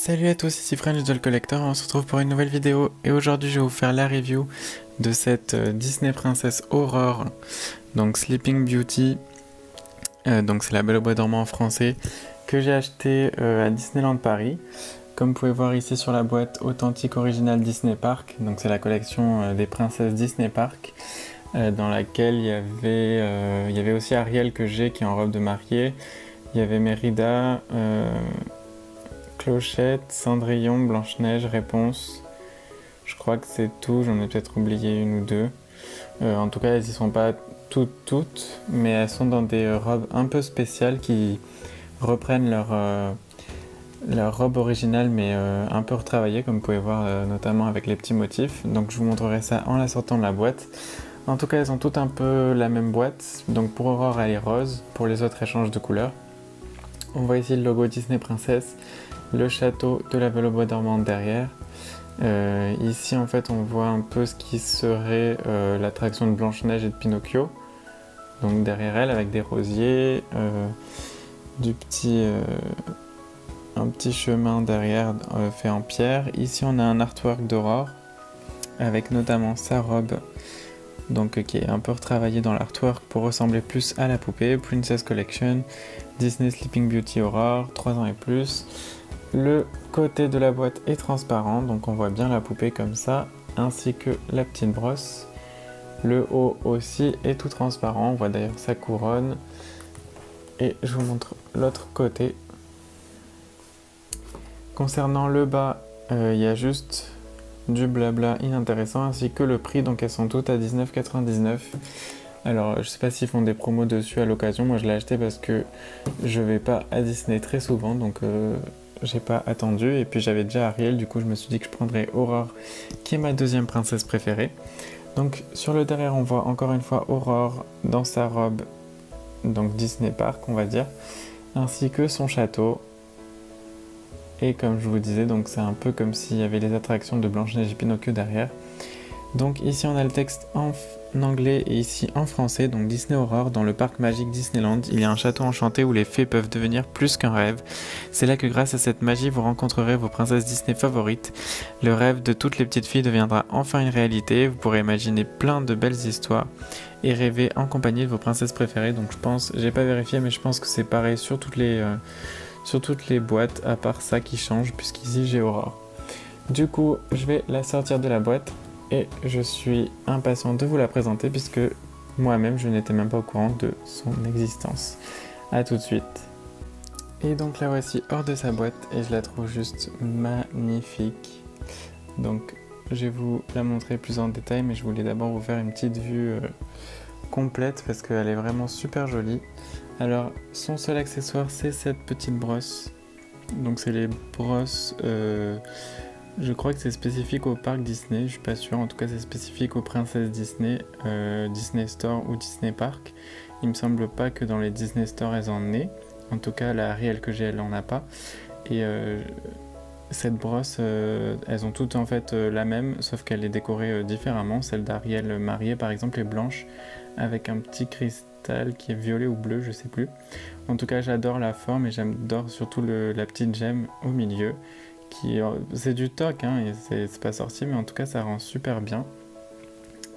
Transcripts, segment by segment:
Salut à tous, ici French Doll Collector, on se retrouve pour une nouvelle vidéo et aujourd'hui je vais vous faire la review de cette Disney Princess Aurore, donc Sleeping Beauty, donc c'est la Belle au bois dormant en français, que j'ai acheté à Disneyland Paris. Comme vous pouvez voir ici sur la boîte, authentique original Disney Park, donc c'est la collection des princesses Disney Park, dans laquelle il y avait aussi Ariel que j'ai qui est en robe de mariée, il y avait Mérida, Clochette, Cendrillon, Blanche-Neige, Réponse. Je crois que c'est tout, j'en ai peut-être oublié une ou deux. En tout cas, elles y sont pas toutes, mais elles sont dans des robes un peu spéciales qui reprennent leur robe originale, mais un peu retravaillée, comme vous pouvez voir, notamment avec les petits motifs. Donc je vous montrerai ça en la sortant de la boîte. En tout cas, elles ont toutes un peu la même boîte. Donc pour Aurore, elle est rose, pour les autres, elles changent de couleur. On voit ici le logo Disney Princess, le château de la Belle au bois dormant derrière. Ici en fait on voit un peu ce qui serait l'attraction de Blanche-Neige et de Pinocchio. Donc derrière elle avec des rosiers, un petit chemin derrière fait en pierre. Ici on a un artwork d'Aurore avec notamment sa robe, donc qui est un peu retravaillée dans l'artwork pour ressembler plus à la poupée. Princess Collection, Disney Sleeping Beauty Aurore, 3 ans et plus. Le côté de la boîte est transparent, donc on voit bien la poupée comme ça, ainsi que la petite brosse. Le haut aussi est tout transparent, on voit d'ailleurs sa couronne. Et je vous montre l'autre côté. Concernant le bas, il y a juste du blabla inintéressant, ainsi que le prix, donc elles sont toutes à 19,99 €. Alors je sais pas s'ils font des promos dessus à l'occasion, moi je l'ai acheté parce que je vais pas à Disney très souvent, donc j'ai pas attendu, et puis j'avais déjà Ariel, du coup je me suis dit que je prendrais Aurore qui est ma deuxième princesse préférée. Donc sur le derrière on voit encore une fois Aurore dans sa robe, donc Disney Park on va dire, ainsi que son château. Et comme je vous disais, donc c'est un peu comme s'il y avait les attractions de Blanche-Neige et Pinocchio derrière. Donc ici on a le texte en anglais et ici en français, donc Disney Aurore, dans le parc magique Disneyland, il y a un château enchanté où les fées peuvent devenir plus qu'un rêve. C'est là que grâce à cette magie vous rencontrerez vos princesses Disney favorites. Le rêve de toutes les petites filles deviendra enfin une réalité, vous pourrez imaginer plein de belles histoires et rêver en compagnie de vos princesses préférées. Donc je pense, j'ai pas vérifié mais je pense que c'est pareil sur toutes les boîtes, à part ça qui change, puisqu'ici j'ai Aurore. Du coup, je vais la sortir de la boîte et je suis impatient de vous la présenter puisque moi-même je n'étais même pas au courant de son existence. A tout de suite. Et donc la voici hors de sa boîte et je la trouve juste magnifique. Donc je vais vous la montrer plus en détail, mais je voulais d'abord vous faire une petite vue complète parce qu'elle est vraiment super jolie. Alors son seul accessoire c'est cette petite brosse. Donc c'est les brosses, je crois que c'est spécifique au parc Disney, je suis pas sûr, en tout cas c'est spécifique aux princesses Disney, Disney Store ou Disney Park. Il me semble pas que dans les Disney Store elles en aient, en tout cas la Ariel que j'ai elle en a pas. Et cette brosse, elles ont toutes en fait la même, sauf qu'elle est décorée différemment. Celle d'Ariel mariée par exemple est blanche avec un petit cristal qui est violet ou bleu, je sais plus. En tout cas j'adore la forme et j'adore surtout la petite gemme au milieu. C'est du toc hein, et c'est pas sorti, mais en tout cas ça rend super bien.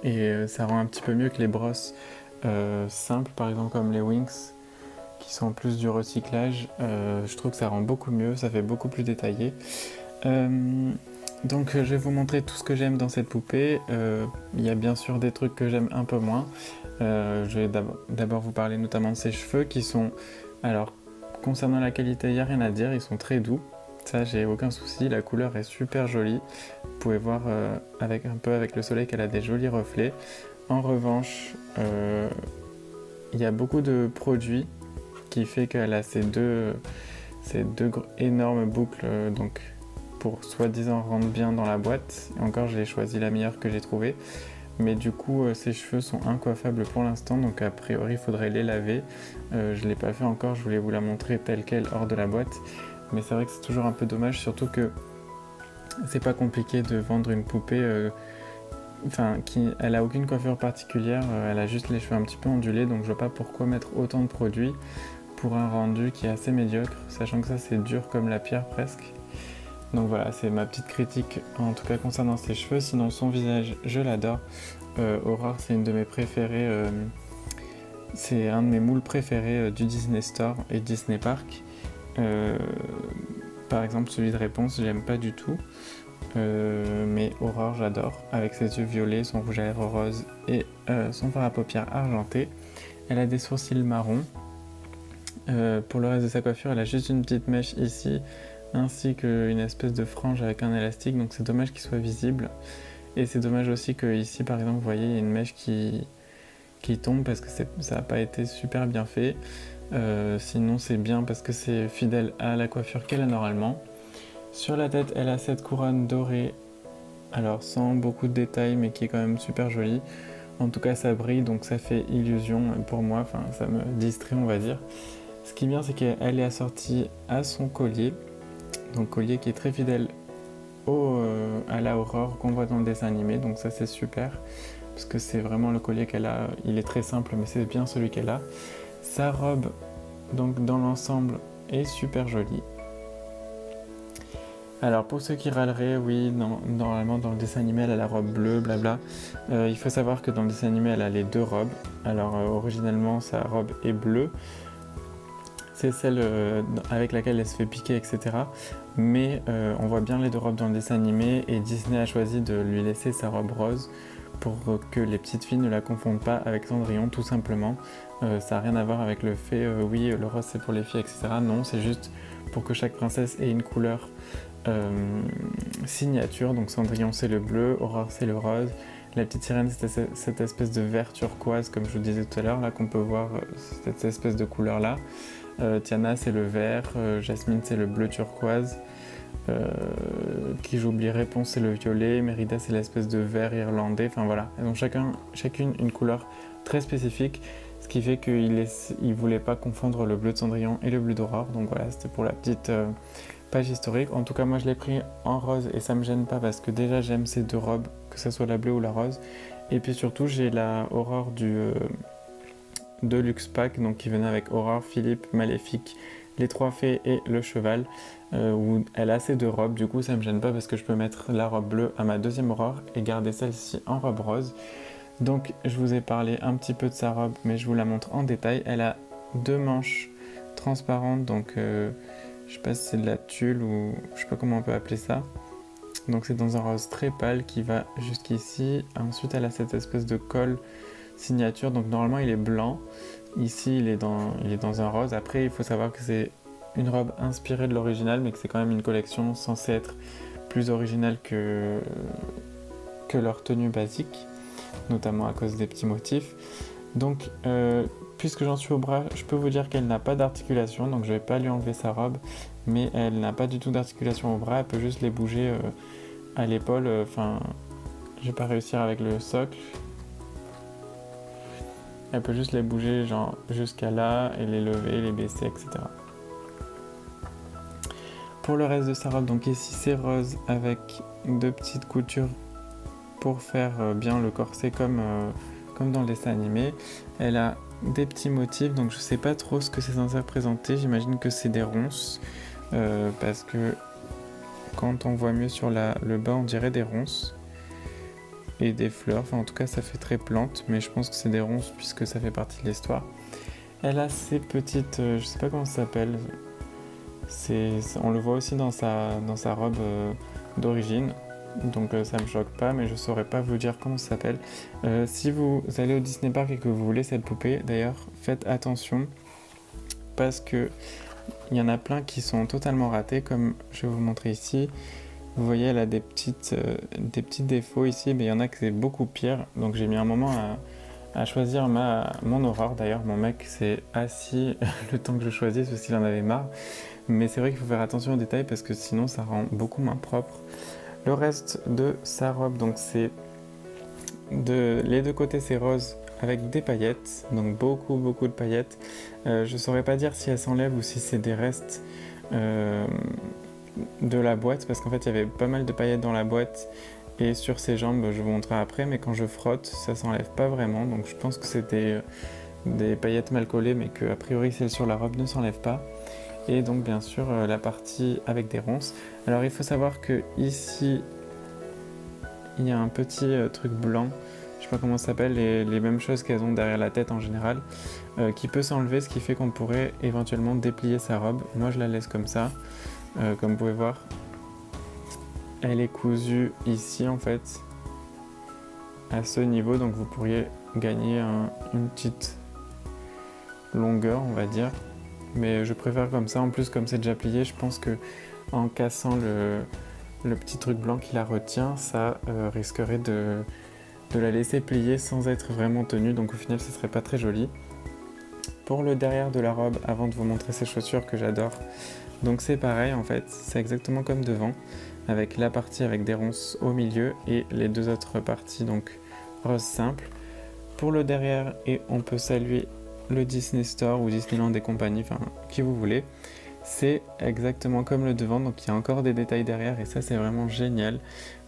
Et ça rend un petit peu mieux que les brosses simples, par exemple comme les Wings, qui sont plus du recyclage. Je trouve que ça rend beaucoup mieux, ça fait beaucoup plus détaillé. Donc je vais vous montrer tout ce que j'aime dans cette poupée. Il y a bien sûr des trucs que j'aime un peu moins. Je vais d'abord vous parler notamment de ses cheveux qui sont... Alors concernant la qualité, il n'y a rien à dire, ils sont très doux. Ça j'ai aucun souci, la couleur est super jolie. Vous pouvez voir avec le soleil qu'elle a des jolis reflets. En revanche, il y a beaucoup de produits qui fait qu'elle a ces deux énormes boucles donc pour soi-disant rendre bien dans la boîte. Et encore j'ai choisi la meilleure que j'ai trouvée. Mais du coup ses cheveux sont incoiffables pour l'instant, donc a priori il faudrait les laver. Je ne l'ai pas fait encore, je voulais vous la montrer telle qu'elle hors de la boîte. Mais c'est vrai que c'est toujours un peu dommage, surtout que c'est pas compliqué de vendre une poupée elle a aucune coiffure particulière, elle a juste les cheveux un petit peu ondulés, donc je vois pas pourquoi mettre autant de produits pour un rendu qui est assez médiocre, sachant que ça c'est dur comme la pierre presque. Donc voilà, c'est ma petite critique en tout cas concernant ses cheveux. Sinon son visage, je l'adore. Aurore, c'est une de mes préférées. C'est un de mes moules préférés du Disney Store et Disney Park. Par exemple celui de Réponse, j'aime pas du tout. Mais Aurore, j'adore. Avec ses yeux violets, son rouge à lèvres rose et son fard à paupières argenté. Elle a des sourcils marrons. Pour le reste de sa coiffure, elle a juste une petite mèche ici, ainsi qu'une espèce de frange avec un élastique, donc c'est dommage qu'il soit visible. Et c'est dommage aussi que ici, par exemple, vous voyez, il y a une mèche qui tombe parce que ça n'a pas été super bien fait. Sinon, c'est bien parce que c'est fidèle à la coiffure qu'elle a normalement. Sur la tête, elle a cette couronne dorée, alors sans beaucoup de détails, mais qui est quand même super jolie. En tout cas, ça brille, donc ça fait illusion pour moi, enfin, ça me distrait, on va dire. Ce qui est bien, c'est qu'elle est assortie à son collier, donc collier qui est très fidèle à la Aurore qu'on voit dans le dessin animé, donc ça c'est super, parce que c'est vraiment le collier qu'elle a, il est très simple, mais c'est bien celui qu'elle a. Sa robe, donc dans l'ensemble, est super jolie. Alors pour ceux qui râleraient, oui, normalement dans le dessin animé elle a la robe bleue, blabla. Il faut savoir que dans le dessin animé elle a les deux robes. Alors originellement sa robe est bleue. C'est celle avec laquelle elle se fait piquer, etc. Mais on voit bien les deux robes dans le dessin animé et Disney a choisi de lui laisser sa robe rose pour que les petites filles ne la confondent pas avec Cendrillon, tout simplement. Ça n'a rien à voir avec le fait, oui, le rose c'est pour les filles, etc. Non, c'est juste pour que chaque princesse ait une couleur signature. Donc Cendrillon c'est le bleu, Aurore c'est le rose. La petite sirène, c'est cette espèce de vert turquoise, comme je vous disais tout à l'heure, là qu'on peut voir, cette espèce de couleur là. Tiana c'est le vert, Jasmine c'est le bleu turquoise, qui j'oublie, Réponse c'est le violet, Mérida c'est l'espèce de vert irlandais, enfin voilà. Elles ont chacune une couleur très spécifique, ce qui fait qu'il ne voulait pas confondre le bleu de Cendrillon et le bleu d'Aurore, donc voilà, c'était pour la petite page historique. En tout cas moi je l'ai pris en rose et ça me gêne pas parce que déjà j'aime ces deux robes, que ce soit la bleue ou la rose, et puis surtout j'ai la Aurore de Luxe Pack, donc qui venait avec Aurore, Philippe, Maléfique, les trois fées et le cheval, où elle a ces deux robes. Du coup ça me gêne pas parce que je peux mettre la robe bleue à ma deuxième Aurore et garder celle-ci en robe rose. Donc je vous ai parlé un petit peu de sa robe, mais je vous la montre en détail. Elle a deux manches transparentes, donc je sais pas si c'est de la tulle ou je sais pas comment on peut appeler ça. Donc c'est dans un rose très pâle qui va jusqu'ici. Ensuite elle a cette espèce de col signature, donc normalement il est blanc. Ici il est dans un rose. Après il faut savoir que c'est une robe inspirée de l'original, mais que c'est quand même une collection censée être plus originale que leur tenue basique, notamment à cause des petits motifs. Donc puisque j'en suis au bras, je peux vous dire qu'elle n'a pas d'articulation, donc je vais pas lui enlever sa robe, mais elle n'a pas du tout d'articulation au bras, elle peut juste les bouger à l'épaule. Enfin, je vais pas réussir avec le socle. Elle peut juste les bouger genre jusqu'à là et les lever, les baisser, etc. Pour le reste de sa robe, donc ici c'est rose avec deux petites coutures pour faire bien le corset comme dans le dessin animé. Elle a des petits motifs, donc je sais pas trop ce que c'est censé représenter. J'imagine que c'est des ronces, parce que quand on voit mieux sur le bas, on dirait des ronces et des fleurs. Enfin, en tout cas, ça fait très plante, mais je pense que c'est des ronces puisque ça fait partie de l'histoire. Elle a ces petites, je sais pas comment ça s'appelle. On le voit aussi dans sa robe d'origine. Donc ça me choque pas, mais je saurais pas vous dire comment ça s'appelle. Si vous allez au Disney Park et que vous voulez cette poupée, d'ailleurs, faites attention parce que il y en a plein qui sont totalement ratés, comme je vais vous montrer ici. Vous voyez, elle a des petits défauts ici, mais il y en a que c'est beaucoup pire. Donc j'ai mis un moment à choisir mon Aurore. D'ailleurs, mon mec s'est assis le temps que je choisisse parce qu'il en avait marre. Mais c'est vrai qu'il faut faire attention aux détails parce que sinon ça rend beaucoup moins propre. Le reste de sa robe, donc c'est les deux côtés c'est rose avec des paillettes, donc beaucoup de paillettes. Je saurais pas dire si elles s'enlèvent ou si c'est des restes de la boîte, parce qu'en fait il y avait pas mal de paillettes dans la boîte et sur ses jambes, je vous montrerai après, mais quand je frotte ça s'enlève pas vraiment, donc je pense que c'était des paillettes mal collées, mais que a priori celles sur la robe ne s'enlèvent pas. Et donc bien sûr la partie avec des ronces. Alors il faut savoir que ici il y a un petit truc blanc, je sais pas comment ça s'appelle, les mêmes choses qu'elles ont derrière la tête en général, qui peut s'enlever, ce qui fait qu'on pourrait éventuellement déplier sa robe. Moi je la laisse comme ça, comme vous pouvez voir. Elle est cousue ici en fait, à ce niveau, donc vous pourriez gagner une petite longueur on va dire. Mais je préfère comme ça, en plus comme c'est déjà plié, je pense que en cassant le petit truc blanc qui la retient, ça risquerait de la laisser plier sans être vraiment tenue, donc au final ce serait pas très joli. Pour le derrière de la robe, avant de vous montrer ces chaussures que j'adore, donc c'est pareil en fait, c'est exactement comme devant, avec la partie avec des ronces au milieu et les deux autres parties donc rose simple. Pour le derrière, et on peut saluer le Disney Store ou Disneyland et compagnie, enfin qui vous voulez, c'est exactement comme le devant, donc il y a encore des détails derrière et ça c'est vraiment génial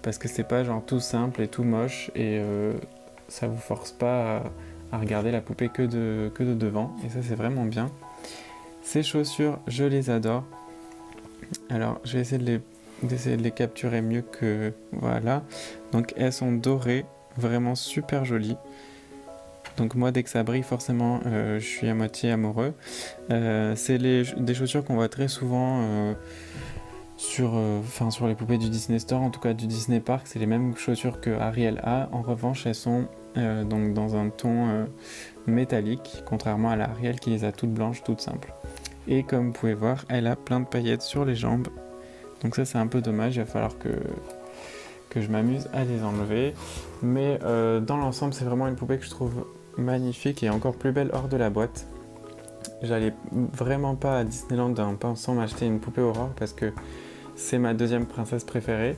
parce que c'est pas genre tout simple et tout moche et ça vous force pas à regarder la poupée que de devant, et ça c'est vraiment bien. Ces chaussures je les adore, alors je vais essayer d'essayer de les capturer mieux que voilà. Donc elles sont dorées, vraiment super jolies. Donc moi dès que ça brille forcément je suis à moitié amoureux. C'est des chaussures qu'on voit très souvent sur les poupées du Disney Store, en tout cas du Disney Park. C'est les mêmes chaussures que Ariel a. En revanche elles sont donc dans un ton métallique, contrairement à la Ariel qui les a toutes blanches, toutes simples. Et comme vous pouvez voir, elle a plein de paillettes sur les jambes. Donc ça c'est un peu dommage, il va falloir que je m'amuse à les enlever. Mais dans l'ensemble c'est vraiment une poupée que je trouve magnifique et encore plus belle hors de la boîte. J'allais vraiment pas à Disneyland en pensant m'acheter une poupée Aurore parce que c'est ma deuxième princesse préférée,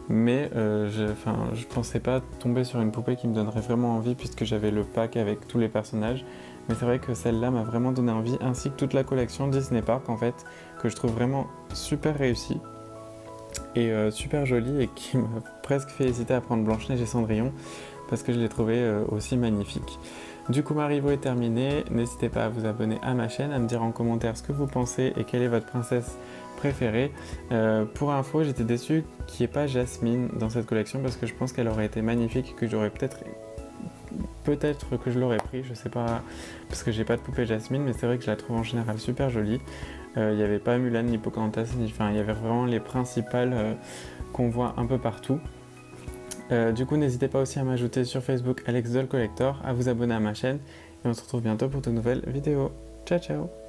mais je pensais pas tomber sur une poupée qui me donnerait vraiment envie puisque j'avais le pack avec tous les personnages. Mais c'est vrai que celle-là m'a vraiment donné envie, ainsi que toute la collection Disney Park en fait, que je trouve vraiment super réussie et super jolie, et qui m'a presque fait hésiter à prendre Blanche-Neige et Cendrillon parce que je l'ai trouvé aussi magnifique. Du coup ma review est terminée, n'hésitez pas à vous abonner à ma chaîne, à me dire en commentaire ce que vous pensez et quelle est votre princesse préférée. Pour info, j'étais déçu qu'il n'y ait pas Jasmine dans cette collection parce que je pense qu'elle aurait été magnifique et que j'aurais peut-être que je l'aurais pris, je sais pas, parce que j'ai pas de poupée Jasmine, mais c'est vrai que je la trouve en général super jolie. Il n'y avait pas Mulan ni Pocahontas, il y avait vraiment les principales qu'on voit un peu partout. Du coup n'hésitez pas aussi à m'ajouter sur Facebook Alex Doll Collector, à vous abonner à ma chaîne, et on se retrouve bientôt pour de nouvelles vidéos. Ciao ciao!